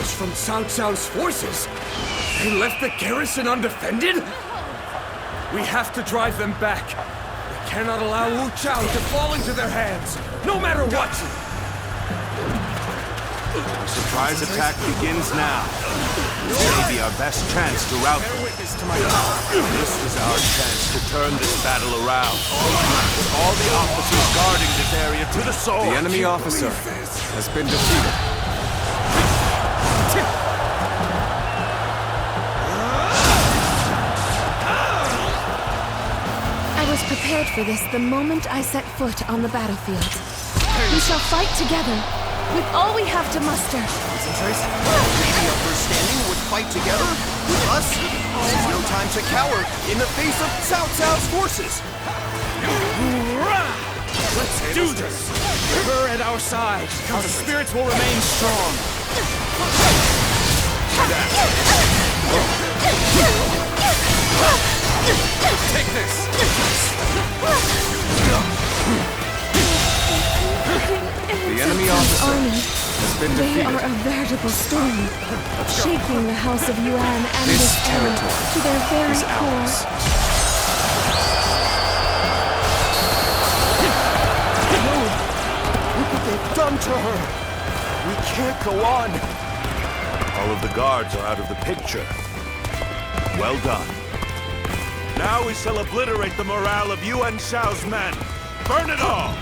ambush from Cao Cao's forces? They left the garrison undefended? We have to drive them back. We cannot allow Wu Chao to fall into their hands, no matter what! The surprise attack begins now. This may be our best chance to rout them. This is our chance to turn this battle around. All the officers guarding this area to the sword. The enemy officer has been defeated. I was prepared for this the moment I set foot on the battlefield. We shall fight together, with all we have to muster. Concentrate. The upper standing would fight together with us. There's no time to cower in the face of Cao Cao's forces. Let's do this! With her at our side, our spirits will remain strong. Take this! The enemy officer has been They defeated. are a veritable storm, shaking the House of Yuan and This this era territory to their very is core. ours. Look what they've done to her. We can't go on. All of the guards are out of the picture. Well done. Now we shall obliterate the morale of Yuan Shao's men. Burn it all!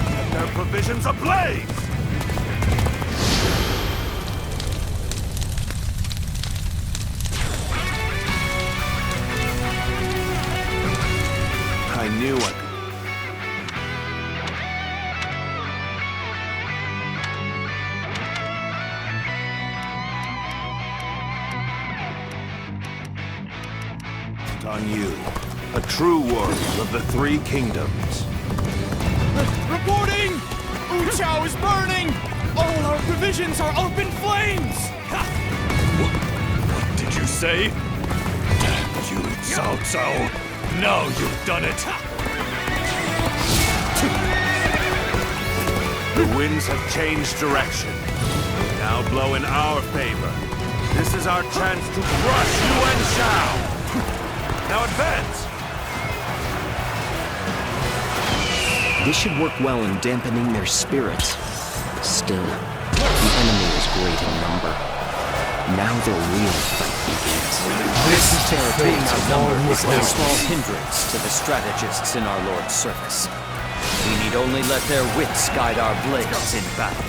Set their provisions ablaze! I knew I could. On you, a true warrior of the Three Kingdoms. Reporting! Wu Chao is burning! All our provisions are up in flames! What did you say? Damn you, Cao Cao! Now you've done it! The winds have changed direction. They now blow in our favor. This is our chance to crush Yuan Shao! Now advance! This should work well in dampening their spirits. Still, the enemy is great in number. Now the real fight begins. This Territory's fate number alone is no was small hindrance to the strategists in our Lord's service. We need only let their wits guide our blades in battle.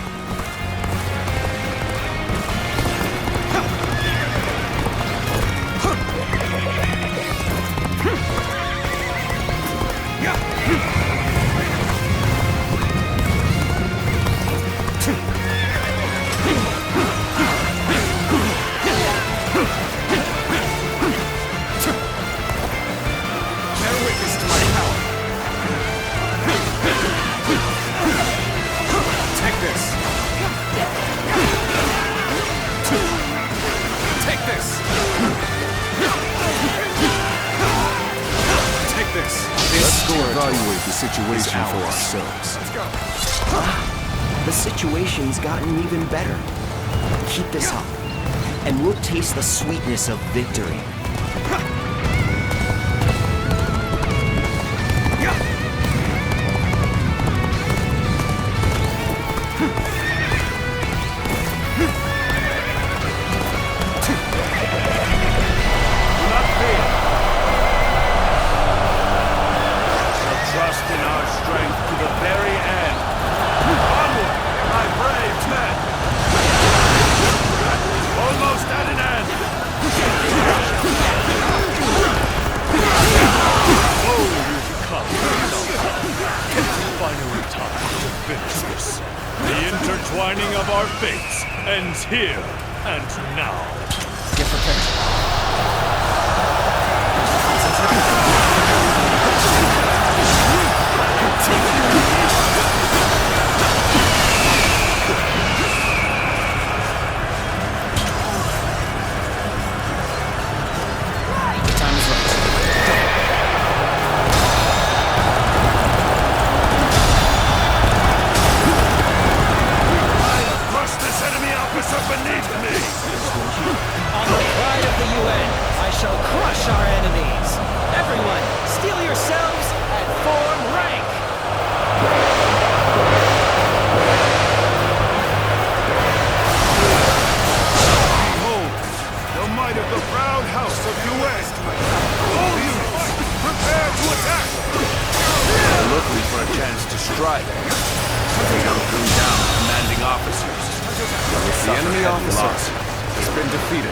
Evaluate the situation for ourselves. The situation's gotten even better. Keep this up, and we'll taste the sweetness of victory. Trust in our strength to the very end. Onward, my brave men! Almost at an end! Oh, you've come. It's finally time to finish this. The intertwining of our fates ends here and now. Get prepared. Crush this enemy officer beneath me! strike. We don't bring down commanding officers. The enemy officer has been defeated.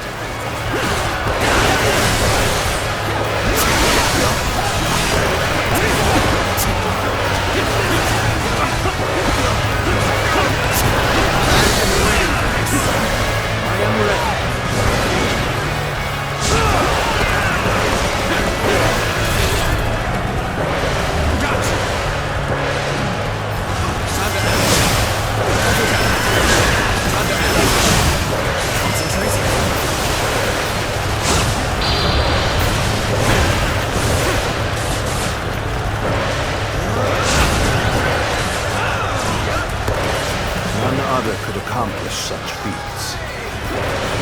I am ready. None other could accomplish such feats.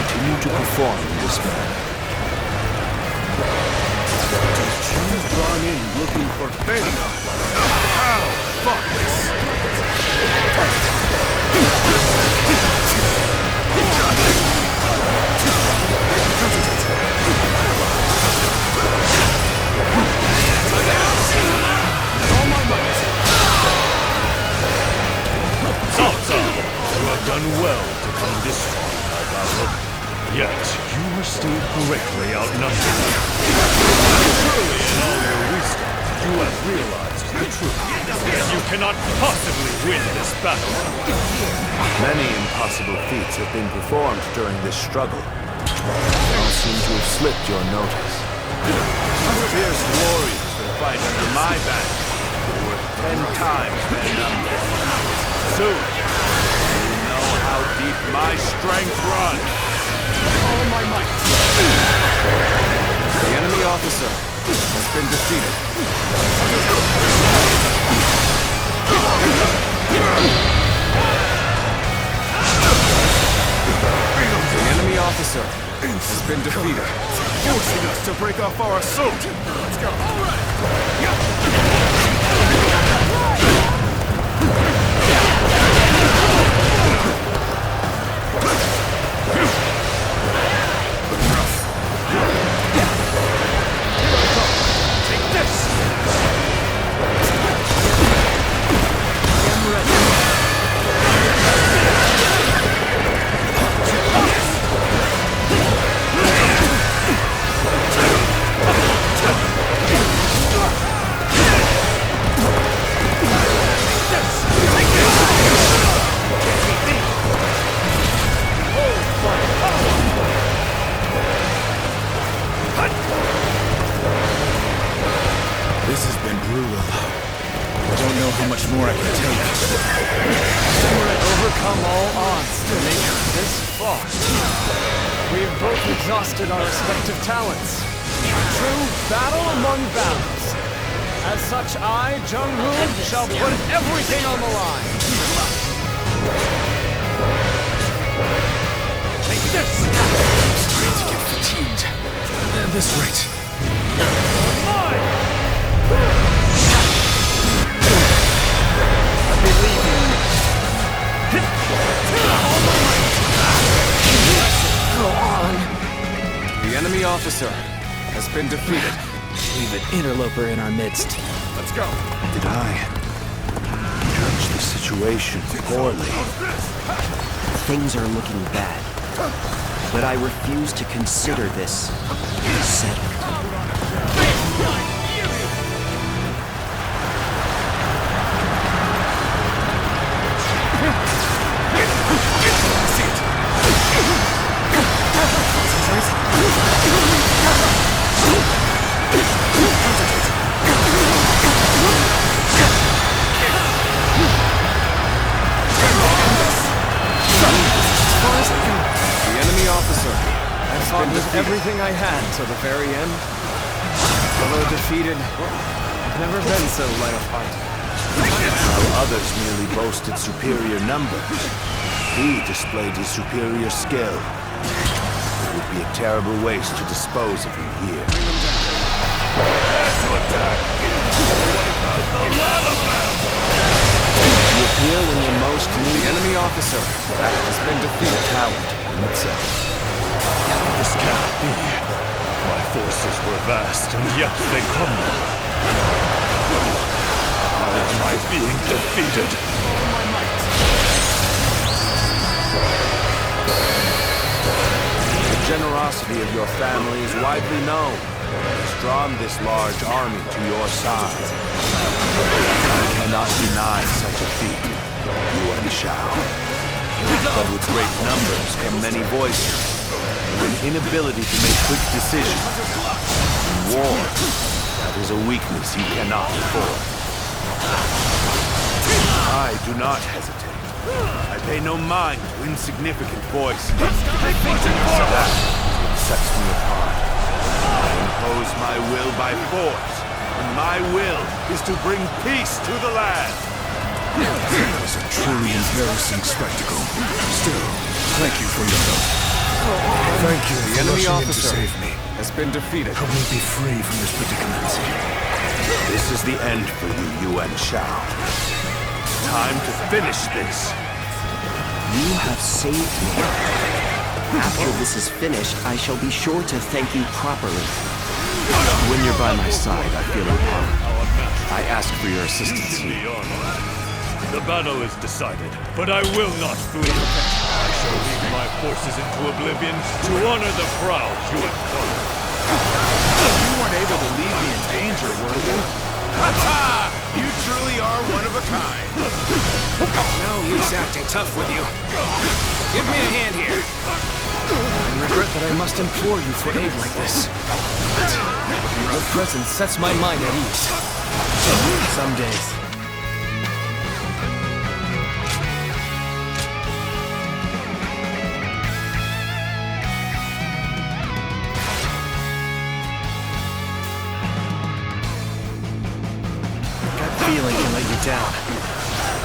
Continue to perform in this manner. You've gone in looking for fame. How? Fuck this. Salsa, you have done well to come this far, my battle. Yet, you are still greatly outnumbered. Surely, in all your wisdom, you have realized the truth. And you cannot possibly win this battle. Many impossible feats have been performed during this struggle. All seem to have slipped your notice. Fierce warriors that fight under my banner are worth 10 times their number. Soon, you know how deep my strength runs. All my might. The enemy officer has been defeated. The enemy officer has been defeated. Forcing us to break off our assault. Let's go. All right. This has been brutal. I don't know how much more I can take. Overcome all odds to make it this far. We have both exhausted our respective talents. True battle among battles. As such, I, Jung-Hoon, shall put everything on the line. Take this! Starting to get fatigued. At this rate. I believe in you. Go on. The enemy officer has been defeated. Leave an interloper in our midst. Let's go. Did I judge the situation poorly? Things are looking bad. But I refuse to consider this settled. The enemy officer I fought with everything I had till the very end. Although defeated, I've never been so light of heart. While others merely boasted superior numbers, he displayed his superior skill. It would be a terrible waste to dispose of him here. You appear when you most need. The enemy officer has been defeated. Talent in itself. This cannot be. My forces were vast, and yet they crumbled. All my being defeated. The generosity of your family is widely known. It has drawn this large army to your side. You cannot deny such a feat, Yuan Shao. But with great numbers come many voices, and an inability to make quick decisions. In war, that is a weakness you cannot afford. I do not hesitate. I pay no mind to insignificant voices. That sets me apart. I impose my will by force, and my will is to bring peace to the land. It was a truly embarrassing spectacle. Still, thank you for your help. Thank you The for enemy rushing in to officer save me. has been defeated. Help me be free from this predicament. This is the end for you, Yuan Shao. Time to finish this. You have saved me. After this is finished, I shall be sure to thank you properly. When you're by my side, I feel empowered. I ask for your assistance. The battle is decided, but I will not flee. I shall lead my forces into oblivion to honor the proud Yuan father. You weren't able to leave me in danger, were you? Ha! You truly are one of a kind. No use acting tough with you. Give me a hand here. I regret that I must implore you for aid like this. But your presence sets my mind at ease. Some days. Feeling can let you down.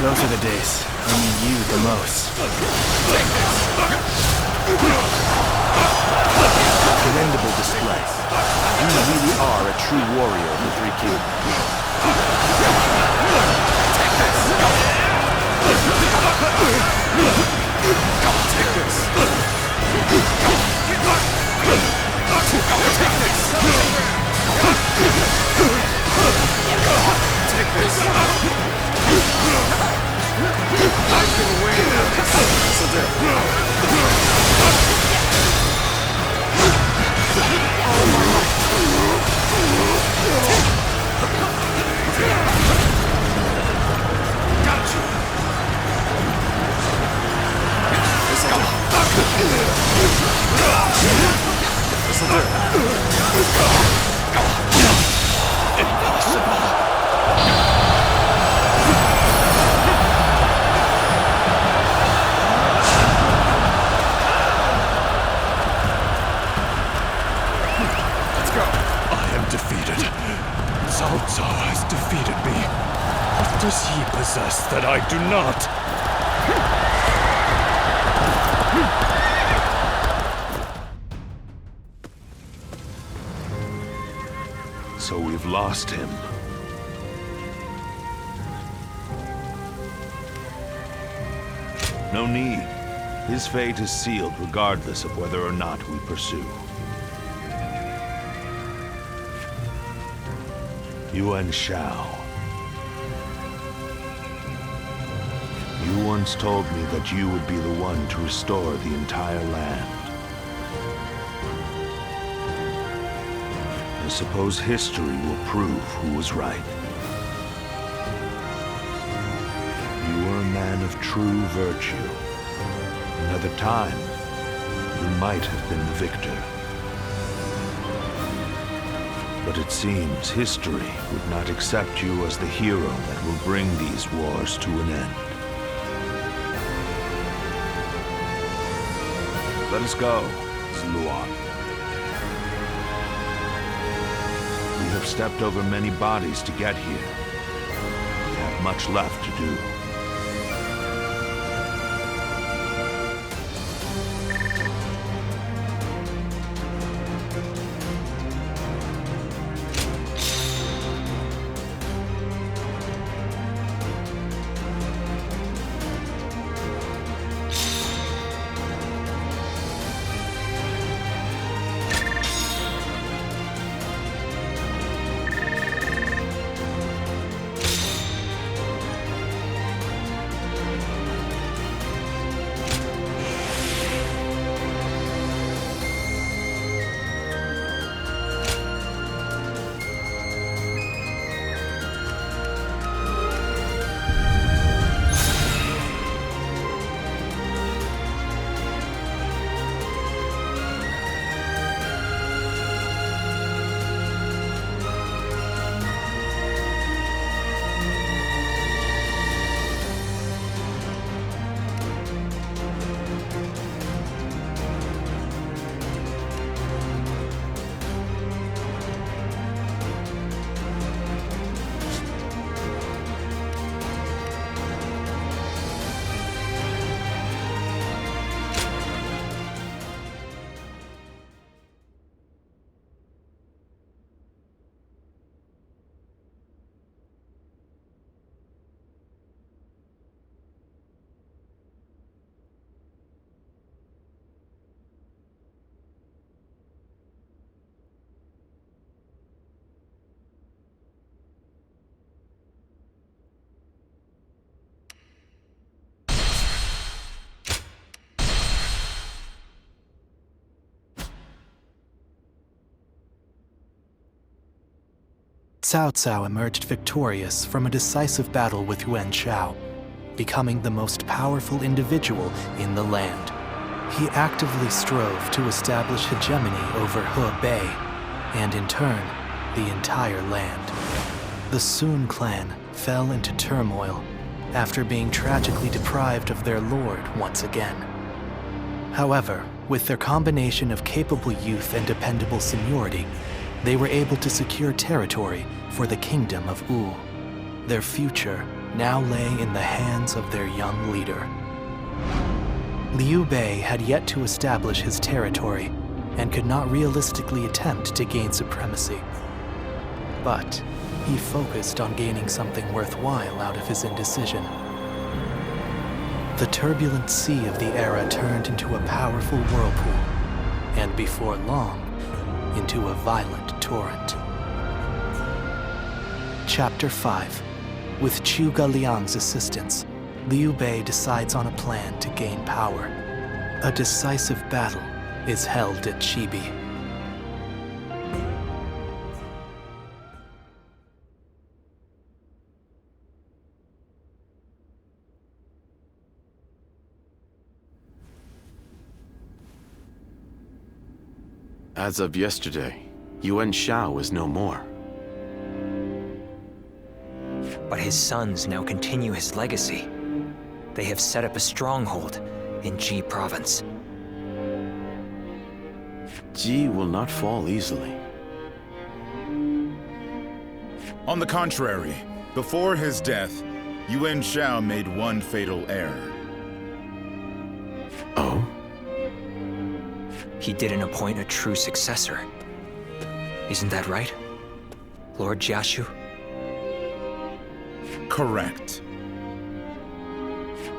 Those are the days I need you the most. Commendable display. You really are a true warrior of the Three Kingdoms. does he possess that I do not? So we've lost him. No need. His fate is sealed regardless of whether or not we pursue. Yuan Shao. You once told me that you would be the one to restore the entire land. I suppose history will prove who was right. You were a man of true virtue. Another time, you might have been the victor. But it seems history would not accept you as the hero that will bring these wars to an end. Let us go, Luan. We have stepped over many bodies to get here. We have much left to do. Cao Cao emerged victorious from a decisive battle with Yuan Shao, becoming the most powerful individual in the land. He actively strove to establish hegemony over Hebei, and in turn, the entire land. The Sun clan fell into turmoil after being tragically deprived of their lord once again. However, with their combination of capable youth and dependable seniority, they were able to secure territory for the kingdom of Wu. Their future now lay in the hands of their young leader. Liu Bei had yet to establish his territory and could not realistically attempt to gain supremacy. But he focused on gaining something worthwhile out of his indecision. The turbulent sea of the era turned into a powerful whirlpool, and before long, into a violent torrent. Chapter 5. With Zhuge Liang's assistance, Liu Bei decides on a plan to gain power. A decisive battle is held at Chibi. As of yesterday, Yuan Shao is no more. But his sons now continue his legacy. They have set up a stronghold in Ji province. Ji will not fall easily. On the contrary, before his death, Yuan Shao made one fatal error. Oh? He didn't appoint a true successor. Isn't that right, Lord Jiashu? Correct.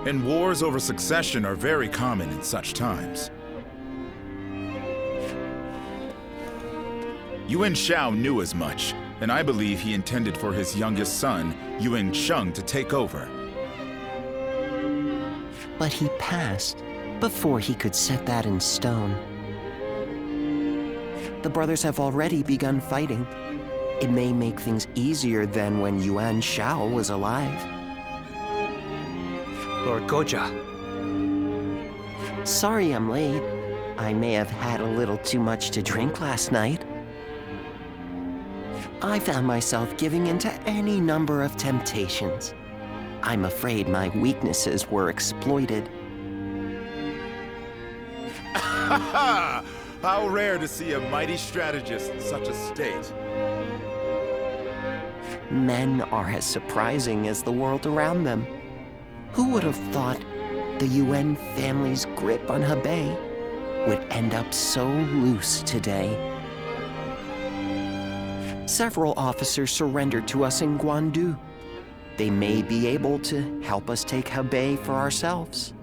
And wars over succession are very common in such times. Yuan Shao knew as much, and I believe he intended for his youngest son, Yuan Sheng, to take over. But he passed before he could set that in stone. The brothers have already begun fighting. It may make things easier than when Yuan Shao was alive. Lord Goja. Sorry I'm late. I may have had a little too much to drink last night. I found myself giving into any number of temptations. I'm afraid my weaknesses were exploited. How rare to see a mighty strategist in such a state. Men are as surprising as the world around them. Who would have thought the Yuan family's grip on Hebei would end up so loose today? Several officers surrendered to us in Guandu. They may be able to help us take Hebei for ourselves.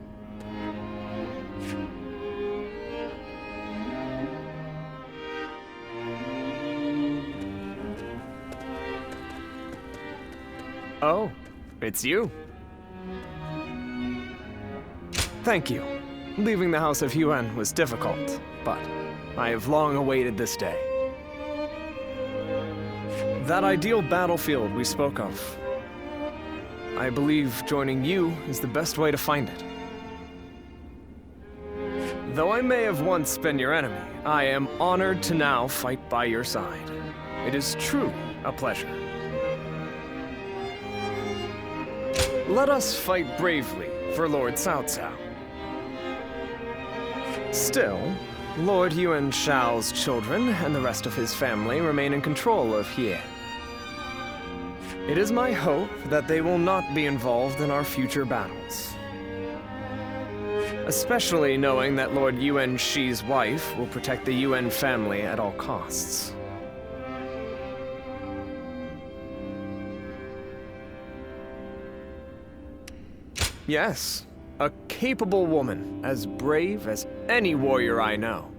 Oh, it's you. Thank you. Leaving the House of Yuan was difficult, but I have long awaited this day. That ideal battlefield we spoke of. I believe joining you is the best way to find it. Though I may have once been your enemy, I am honored to now fight by your side. It is truly a pleasure. Let us fight bravely for Lord Cao Cao. Still, Lord Yuan Shao's children and the rest of his family remain in control of Hie. It is my hope that they will not be involved in our future battles. Especially knowing that Lord Yuan Shi's wife will protect the Yuan family at all costs. Yes, a capable woman, as brave as any warrior I know.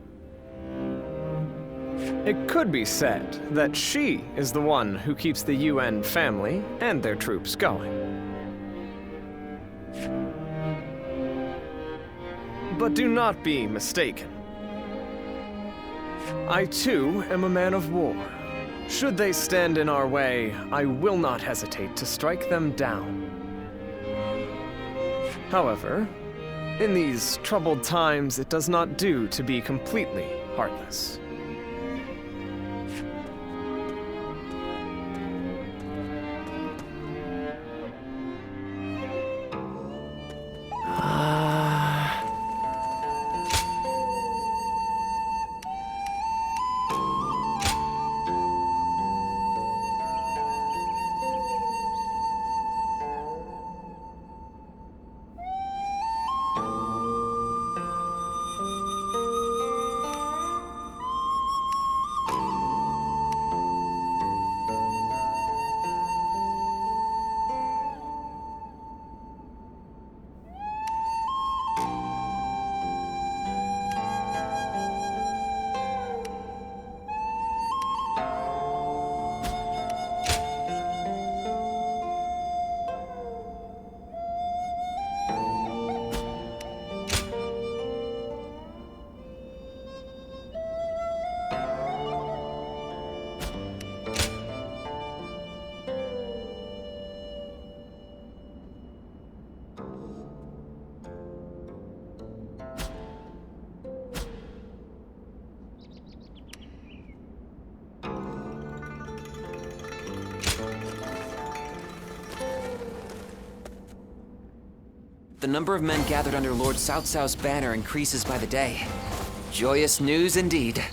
It could be said that she is the one who keeps the Yuan family and their troops going. But do not be mistaken. I too am a man of war, Should they stand in our way, I will not hesitate to strike them down. However, in these troubled times, it does not do to be completely heartless. The number of men gathered under Lord Cao Cao's banner increases by the day. Joyous news indeed.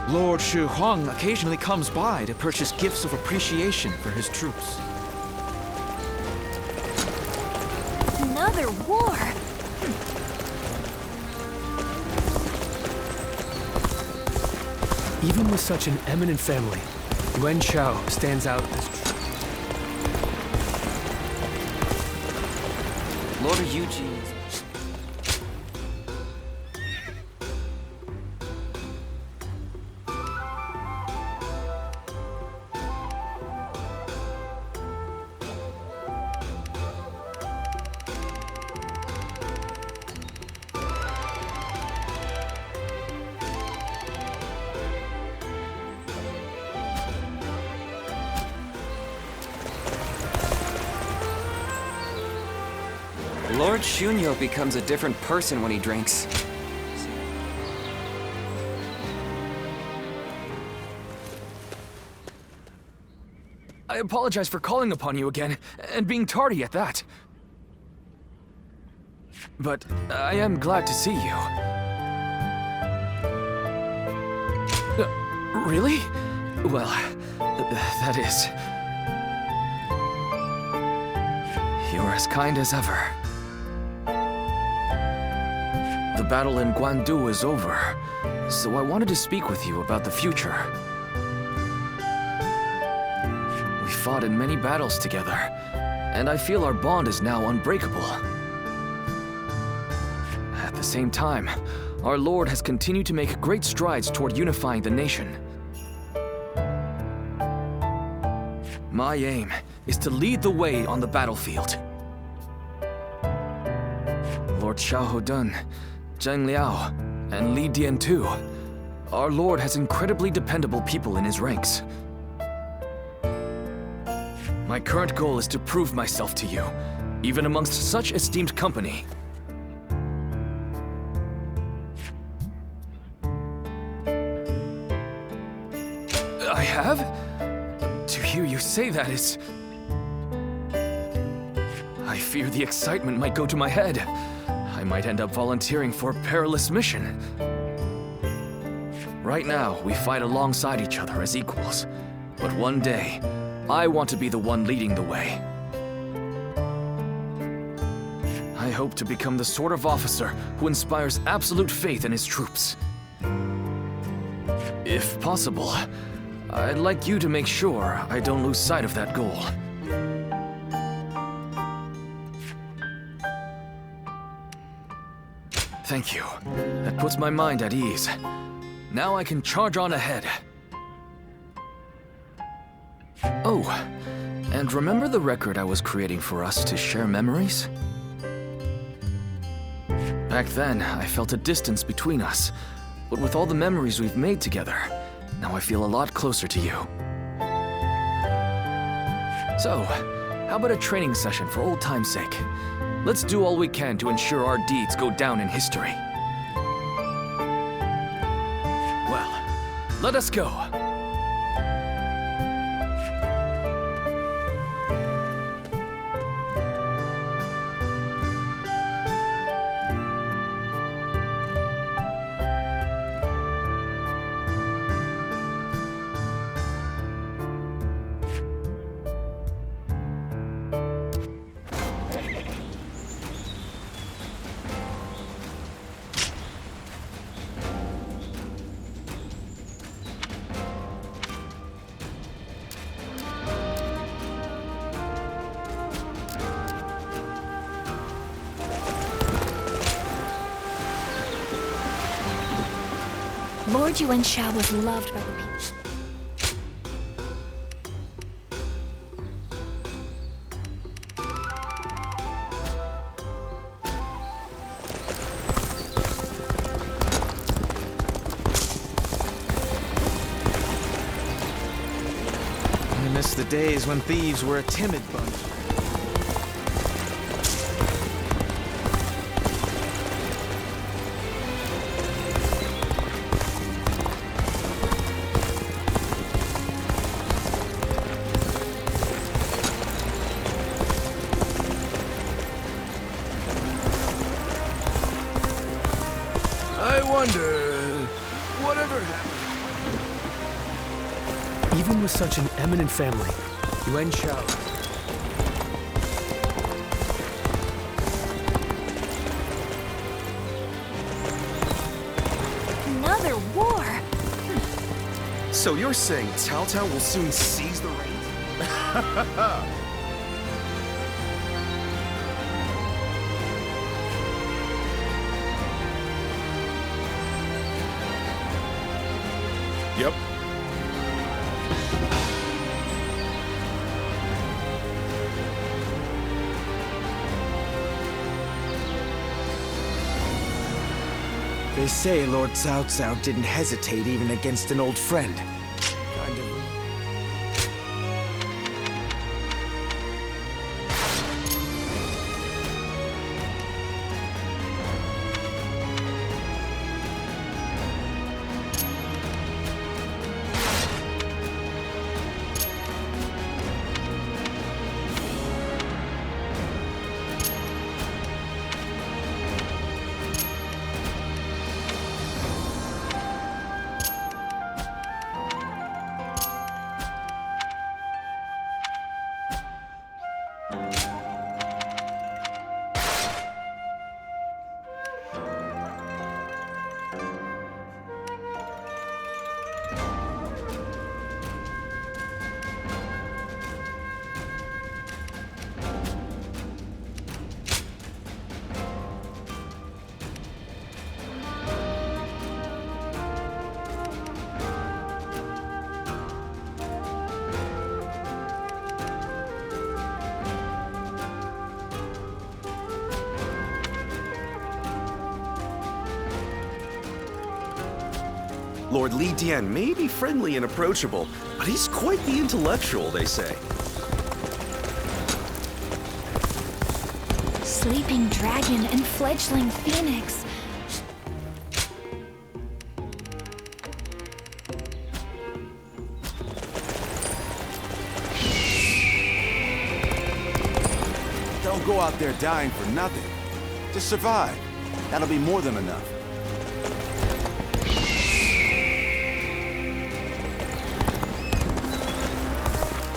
Lord Shu Huang occasionally comes by to purchase gifts of appreciation for his troops. Another war! Even with such an eminent family, Yuan Shao stands out as Lord Eugene. Lord Shunyo becomes a different person when he drinks. I apologize for calling upon you again, and being tardy at that. But I am glad to see you. Really? Well, that is... You're as kind as ever. The battle in Guandu is over, so I wanted to speak with you about the future. We fought in many battles together, and I feel our bond is now unbreakable. At the same time, our Lord has continued to make great strides toward unifying the nation. My aim is to lead the way on the battlefield. Lord Xiahou Dun, Zheng Liao, and Li Dian too. Our Lord has incredibly dependable people in his ranks. My current goal is to prove myself to you, even amongst such esteemed company. I have? To hear you say that is... I fear the excitement might go to my head. I might end up volunteering for a perilous mission. Right now, we fight alongside each other as equals. But one day, I want to be the one leading the way. I hope to become the sort of officer who inspires absolute faith in his troops. If possible, I'd like you to make sure I don't lose sight of that goal. Thank you. That puts my mind at ease. Now I can charge on ahead. Oh, and remember the record I was creating for us to share memories? Back then, I felt a distance between us, but with all the memories we've made together, now I feel a lot closer to you. So, how about a training session for old time's sake? Let's do all we can to ensure our deeds go down in history. Well, let us go. Lord Yuan Shao was loved by the people. I miss the days when thieves were a timid bunch. I wonder, whatever happened? Even with such an eminent family, Yuan Shao. Another war? So you're saying Cao Cao will soon seize the reins? Yep. They say Lord Cao Cao didn't hesitate even against an old friend. Kind of. Lord Li Dian may be friendly and approachable, but he's quite the intellectual, they say. Sleeping dragon and fledgling phoenix. Don't go out there dying for nothing. Just survive. That'll be more than enough.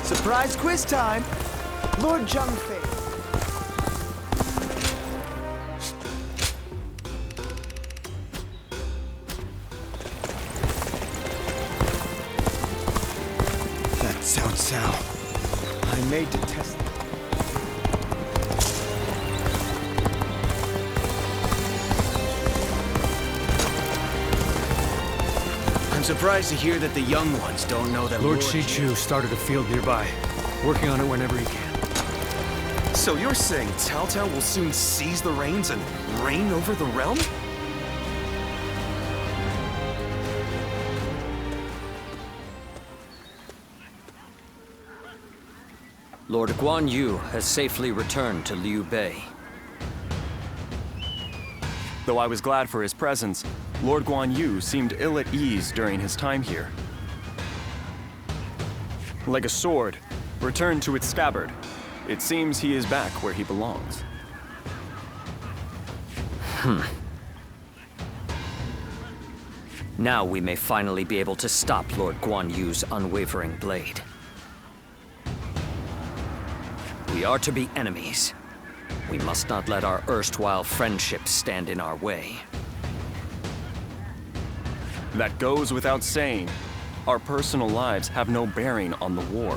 Surprise quiz time! Lord Zhengfei. That Cao Cao. I made to test it. I'm surprised to hear that the young ones don't know that Lord Shichu started a field nearby, working on it whenever he can. So you're saying Cao Cao will soon seize the reins and reign over the realm? Lord Guan Yu has safely returned to Liu Bei. Though I was glad for his presence, Lord Guan Yu seemed ill at ease during his time here. Like a sword, returned to its scabbard, it seems he is back where he belongs. Now we may finally be able to stop Lord Guan Yu's unwavering blade. We are to be enemies. We must not let our erstwhile friendship stand in our way. That goes without saying. Our personal lives have no bearing on the war.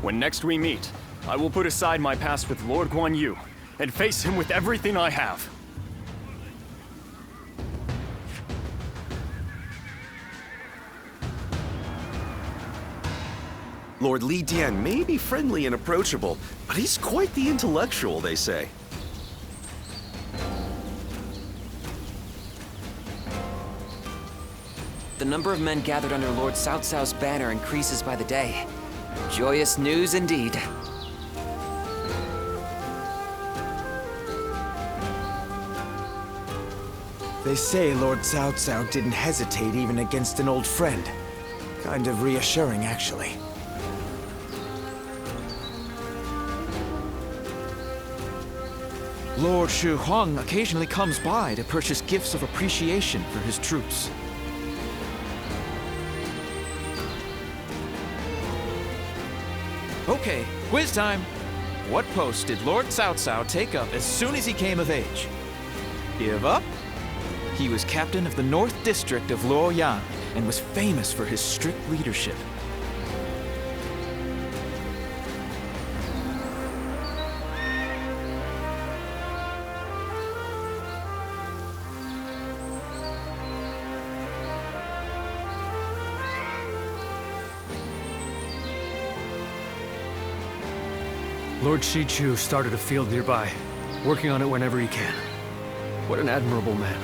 When next we meet, I will put aside my past with Lord Guan Yu and face him with everything I have. Lord Li Dian may be friendly and approachable, but he's quite the intellectual, they say. The number of men gathered under Lord Cao Cao's banner increases by the day. Joyous news indeed. They say Lord Cao Cao didn't hesitate even against an old friend. Kind of reassuring, actually. Lord Shu Huang occasionally comes by to purchase gifts of appreciation for his troops. Okay, quiz time. What post did Lord Cao Cao take up as soon as he came of age? Give up? He was captain of the North District of Luoyang and was famous for his strict leadership. Lord Shichu started a field nearby, working on it whenever he can. What an admirable man.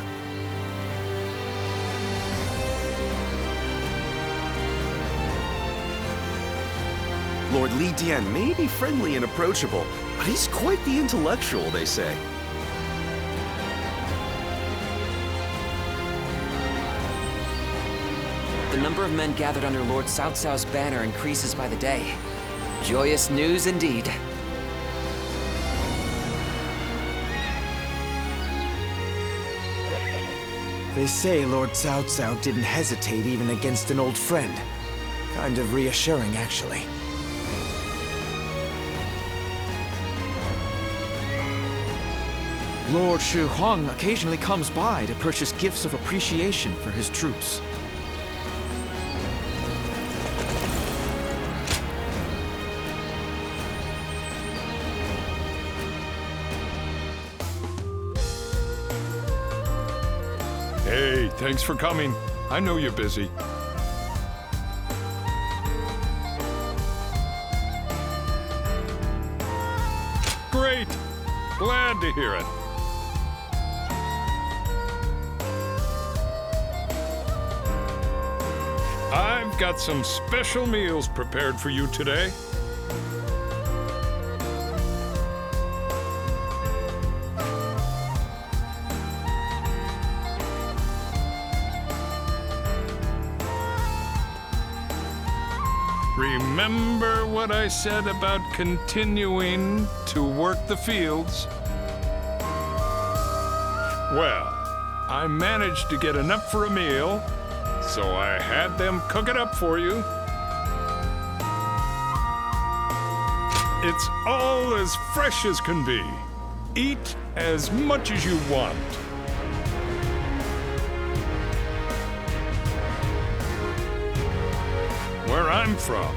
Lord Li Dian may be friendly and approachable, but he's quite the intellectual, they say. The number of men gathered under Lord Cao Cao's banner increases by the day. Joyous news indeed. They say Lord Cao Cao didn't hesitate even against an old friend. Kind of reassuring, actually. Lord Shu Huang occasionally comes by to purchase gifts of appreciation for his troops. Hey, thanks for coming. I know you're busy. Great! Glad to hear it. I've got some special meals prepared for you today. Remember what I said about continuing to work the fields? Well, I managed to get enough for a meal, so I had them cook it up for you. It's all as fresh as can be. Eat as much as you want. Where I'm from,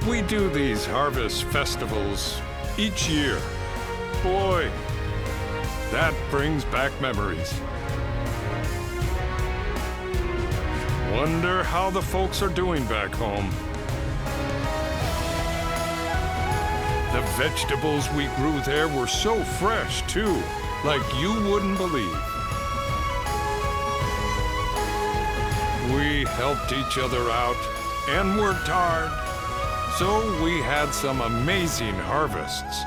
we do these harvest festivals each year. Boy, that brings back memories. Wonder how the folks are doing back home. The vegetables we grew there were so fresh, too, like you wouldn't believe. We helped each other out and worked hard, so we had some amazing harvests.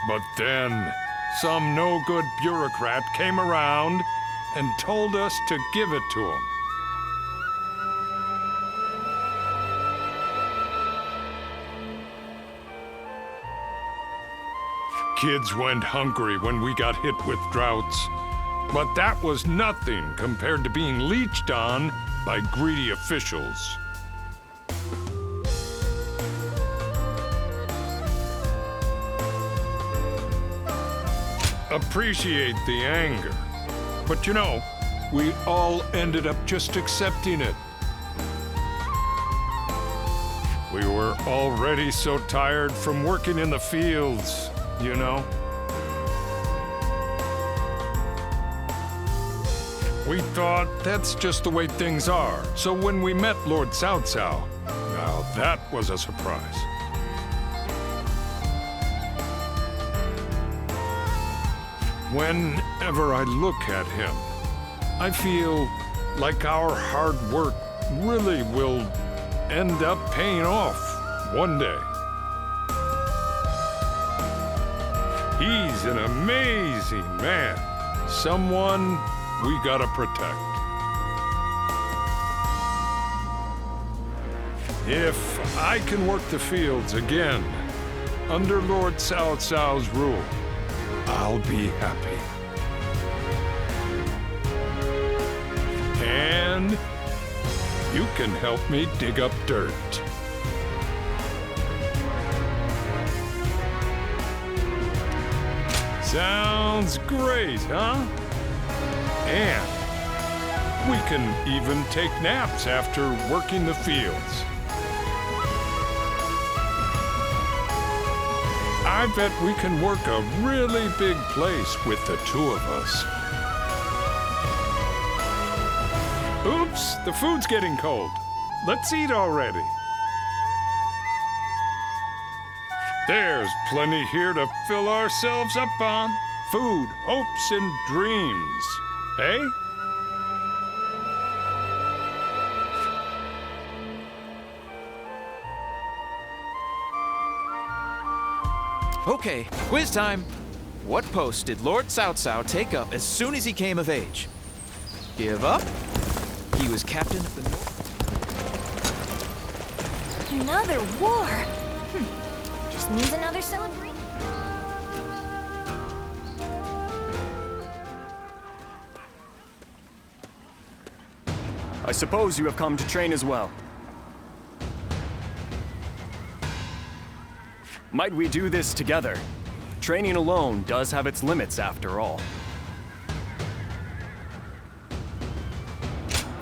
But then, some no-good bureaucrat came around and told us to give it to him. Kids went hungry when we got hit with droughts, but that was nothing compared to being leeched on by greedy officials. Appreciate the anger, but you know, we all ended up just accepting it. We were already so tired from working in the fields, you know. We thought that's just the way things are. So when we met Lord Cao Cao, now that was a surprise. Whenever I look at him, I feel like our hard work really will end up paying off one day. He's an amazing man, someone we gotta protect. If I can work the fields again, under Lord Cao Cao's rule, I'll be happy. And you can help me dig up dirt. Sounds great, huh? And we can even take naps after working the fields. I bet we can work a really big place with the two of us. Oops, the food's getting cold. Let's eat already. There's plenty here to fill ourselves up on. Food, hopes, and dreams. Hey? Okay, quiz time. What post did Lord Cao Cao take up as soon as he came of age? Give up? He was captain of the North. Another war? Just means another celebration. I suppose you have come to train as well. Might we do this together? Training alone does have its limits after all.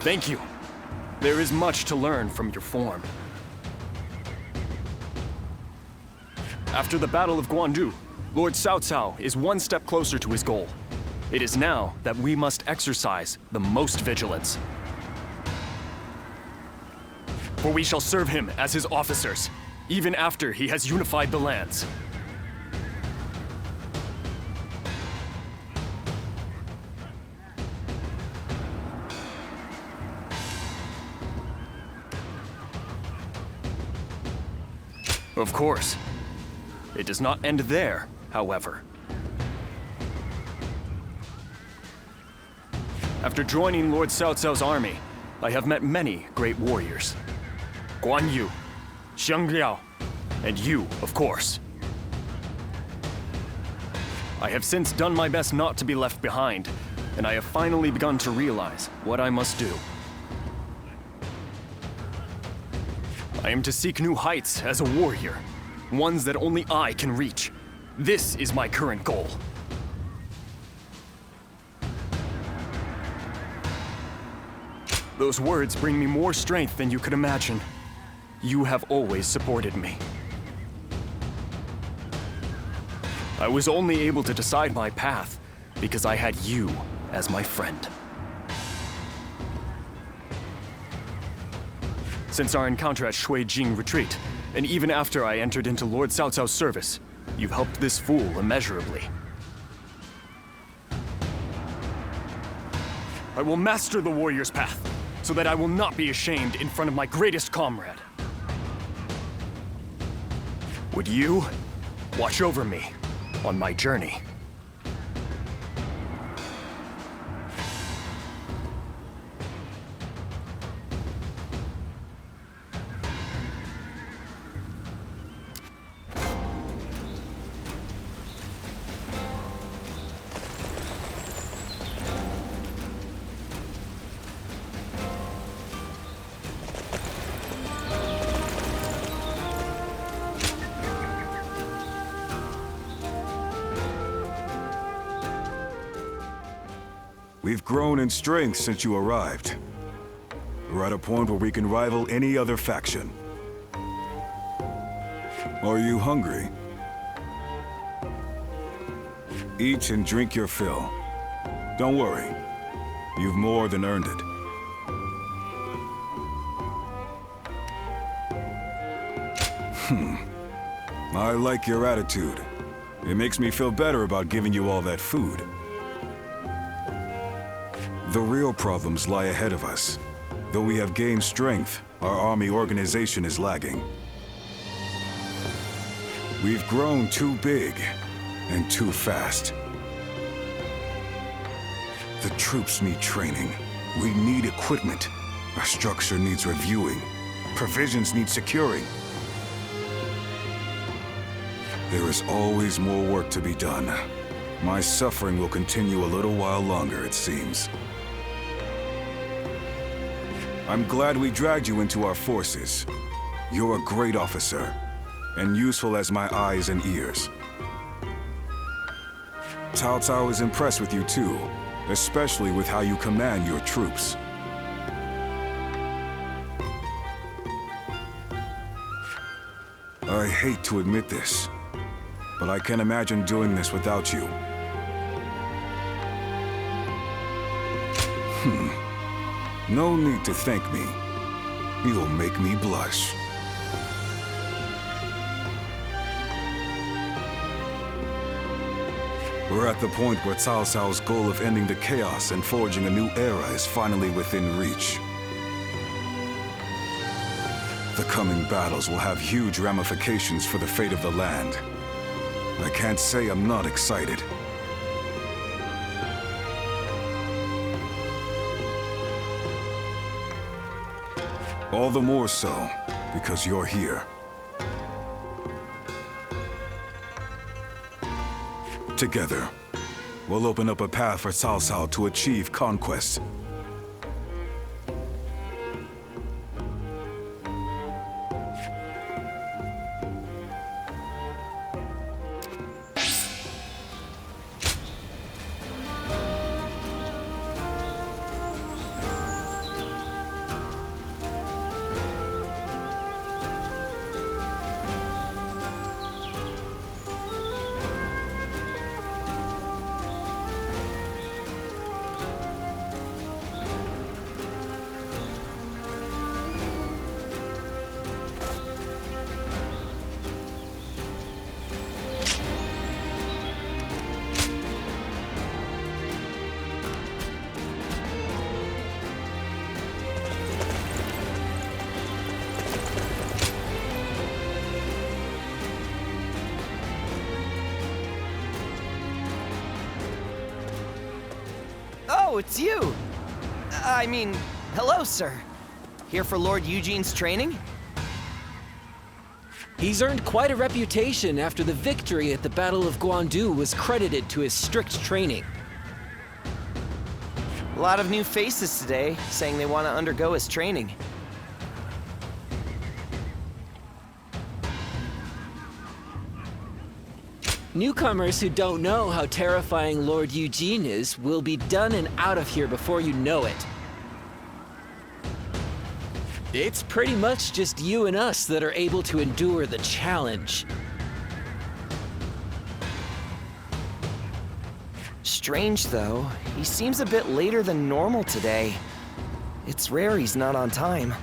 Thank you. There is much to learn from your form. After the Battle of Guandu, Lord Cao Cao is one step closer to his goal. It is now that we must exercise the most vigilance. For we shall serve him as his officers, even after he has unified the lands. Of course. It does not end there, however. After joining Lord Cao Cao's army, I have met many great warriors. Guan Yu, Xiang Liao, and you, of course. I have since done my best not to be left behind, and I have finally begun to realize what I must do. I am to seek new heights as a warrior, ones that only I can reach. This is my current goal. Those words bring me more strength than you could imagine. You have always supported me. I was only able to decide my path because I had you as my friend. Since our encounter at Shui Jing Retreat, and even after I entered into Lord Cao Cao's service, you've helped this fool immeasurably. I will master the warrior's path, so that I will not be ashamed in front of my greatest comrade. Would you watch over me on my journey? We've grown in strength since you arrived. We're at a point where we can rival any other faction. Are you hungry? Eat and drink your fill. Don't worry. You've more than earned it. I like your attitude. It makes me feel better about giving you all that food. The real problems lie ahead of us. Though we have gained strength, our army organization is lagging. We've grown too big and too fast. The troops need training. We need equipment. Our structure needs reviewing. Provisions need securing. There is always more work to be done. My suffering will continue a little while longer, it seems. I'm glad we dragged you into our forces. You're a great officer, and useful as my eyes and ears. Cao Cao is impressed with you too, especially with how you command your troops. I hate to admit this, but I can't imagine doing this without you. No need to thank me. You'll make me blush. We're at the point where Cao Cao's goal of ending the chaos and forging a new era is finally within reach. The coming battles will have huge ramifications for the fate of the land. I can't say I'm not excited. All the more so, because you're here. Together, we'll open up a path for Cao Cao to achieve conquest. Oh, it's you! I mean, hello, sir. Here for Lord Eugene's training? He's earned quite a reputation after the victory at the Battle of Guandu was credited to his strict training. A lot of new faces today, saying they want to undergo his training. Newcomers who don't know how terrifying Lord Eugene is will be done and out of here before you know it. It's pretty much just you and us that are able to endure the challenge. strange, though. He seems a bit later than normal today. It's rare he's not on time.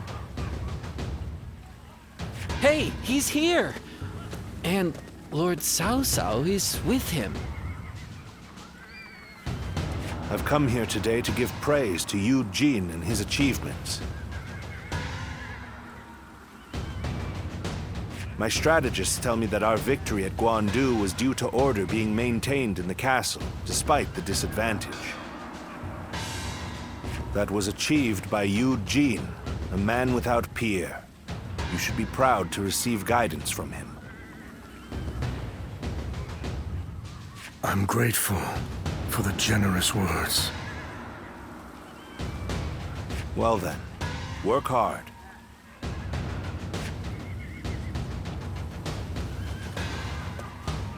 Hey, he's here! And Lord Cao Cao is with him. I've come here today to give praise to Yu Jin and his achievements. My strategists tell me that our victory at Guandu was due to order being maintained in the castle, despite the disadvantage. That was achieved by Yu Jin, a man without peer. You should be proud to receive guidance from him. I'm grateful for the generous words. Well then, work hard.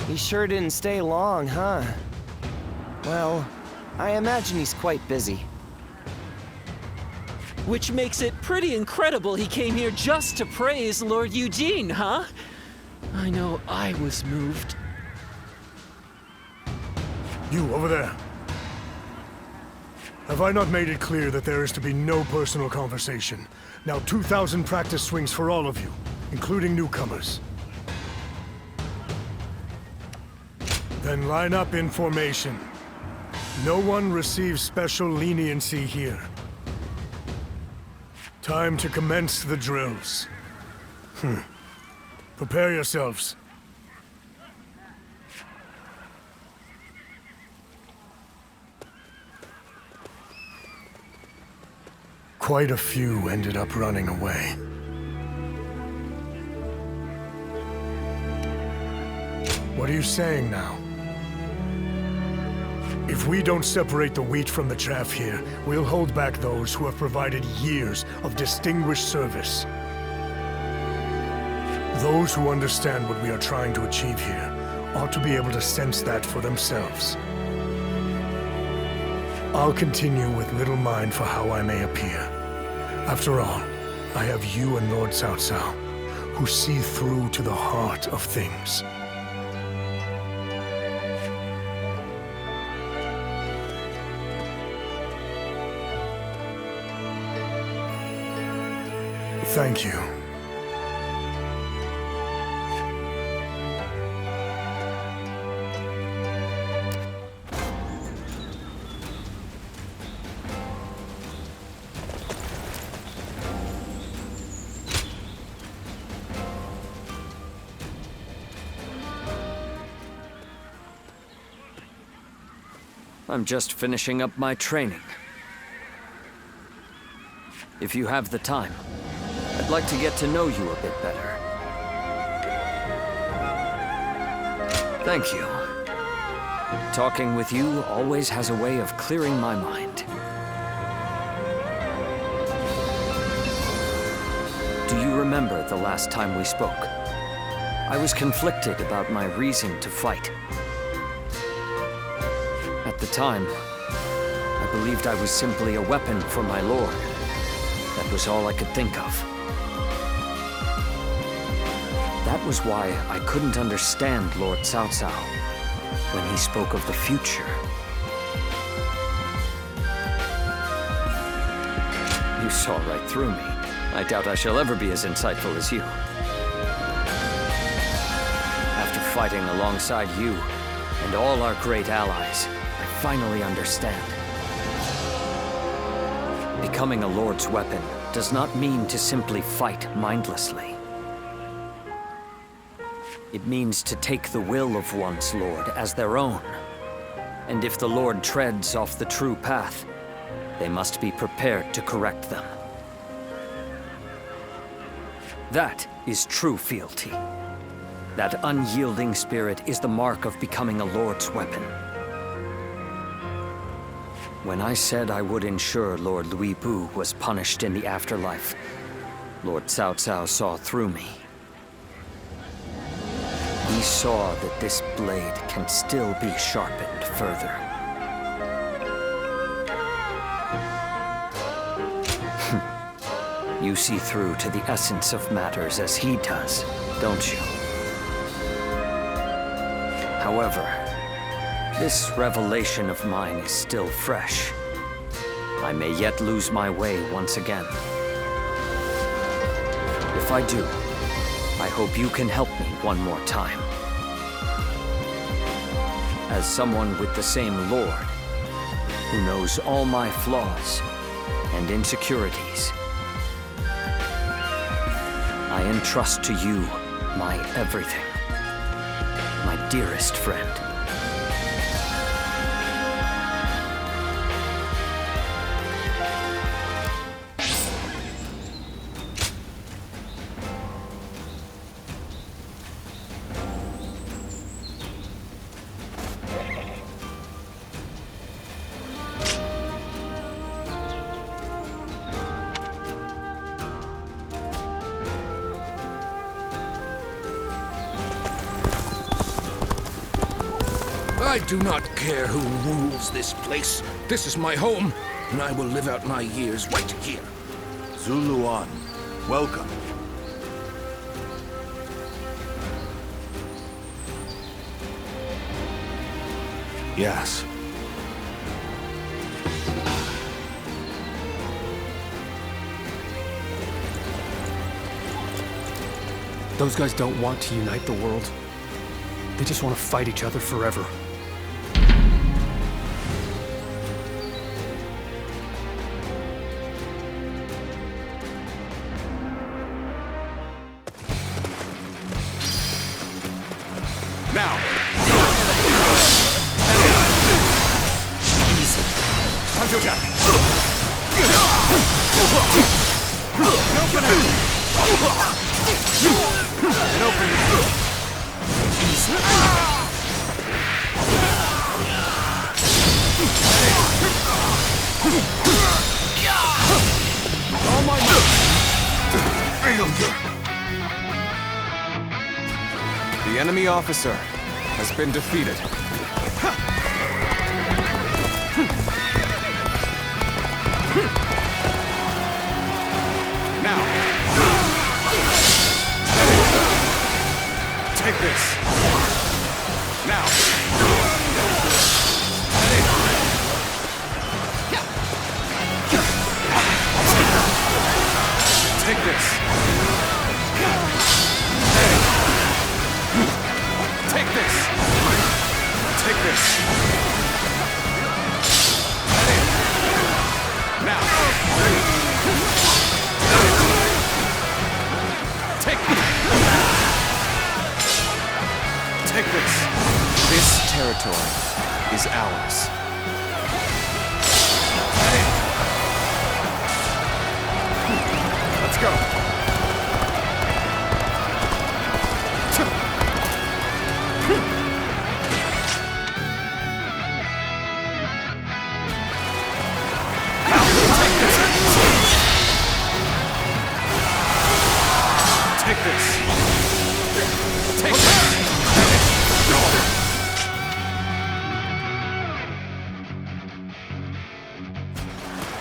He sure didn't stay long, huh? Well, I imagine he's quite busy. Which makes it pretty incredible he came here just to praise Lord Eugene, huh? I know I was moved. You, over there. Have I not made it clear that there is to be no personal conversation? Now 2,000 practice swings for all of you, including newcomers. Then line up in formation. No one receives special leniency here. Time to commence the drills. Prepare yourselves. Quite a few ended up running away. What are you saying now? If we don't separate the wheat from the chaff here, we'll hold back those who have provided years of distinguished service. Those who understand what we are trying to achieve here ought to be able to sense that for themselves. I'll continue with little mind for how I may appear. After all, I have you and Lord Cao Cao, who see through to the heart of things. Thank you. I'm just finishing up my training. If you have the time, I'd like to get to know you a bit better. Thank you. Talking with you always has a way of clearing my mind. Do you remember the last time we spoke? I was conflicted about my reason to fight. At the time, I believed I was simply a weapon for my lord. That was all I could think of. That was why I couldn't understand Lord Cao Cao when he spoke of the future. You saw right through me. I doubt I shall ever be as insightful as you. After fighting alongside you and all our great allies, I finally understand. Becoming a Lord's weapon does not mean to simply fight mindlessly. It means to take the will of one's Lord as their own. And if the Lord treads off the true path, they must be prepared to correct them. That is true fealty. That unyielding spirit is the mark of becoming a Lord's weapon. When I said I would ensure Lord Louis Bu was punished in the afterlife, Lord Cao Cao saw through me. He saw that this blade can still be sharpened further. You see through to the essence of matters as he does, don't you? However, This revelation of mine is still fresh. I may yet lose my way once again. If I do, I hope you can help me one more time. As someone with the same Lord, who knows all my flaws and insecurities, I entrust to you my everything, my dearest friend. I do not care who rules this place. This is my home, and I will live out my years right here. Zuluan, welcome. Yes. Those guys don't want to unite the world. They just want to fight each other forever. Now! Hunter attack! An opening! All my failure! The enemy officer has been defeated. Now! Take this! Now! Take this! Take this! Take this! Now! Take this! This territory is ours. Let's go! Take this! Take this!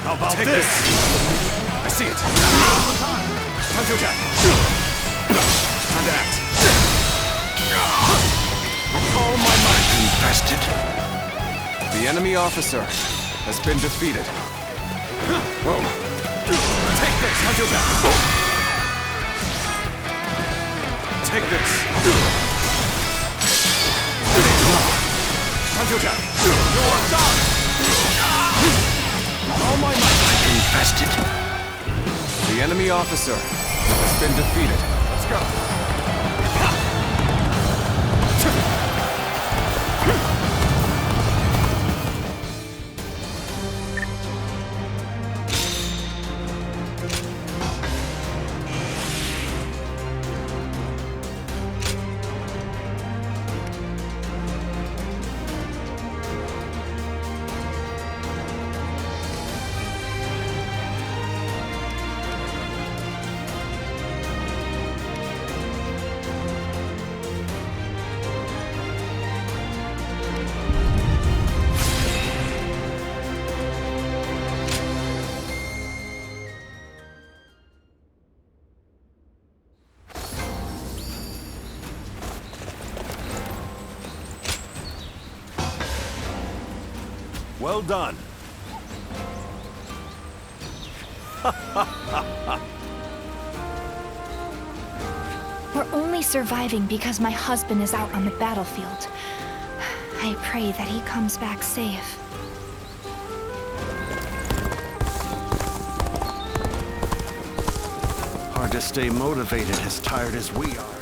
How about Take this? I see it. Time to attack. Time to act. All my might invested. The enemy officer has been defeated. Whoa. Take this. Time to attack. Take this. Time to attack. You're done. All my might invested. The enemy officer has been defeated. Let's go. Well done. We're only surviving because my husband is out on the battlefield. I pray that he comes back safe. Hard to stay motivated as tired as we are.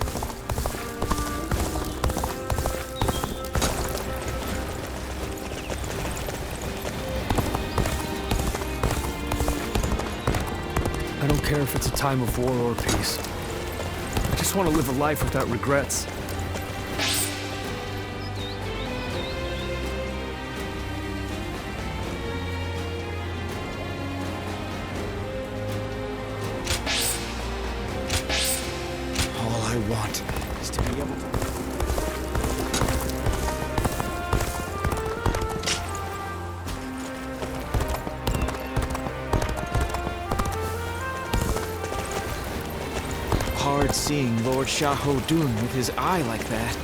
I don't care if it's a time of war or peace. I just want to live a life without regrets. All I want is to be able to... Hard seeing Lord Shah-Ho-Dun with his eye like that.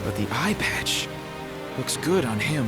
But the eye patch looks good on him.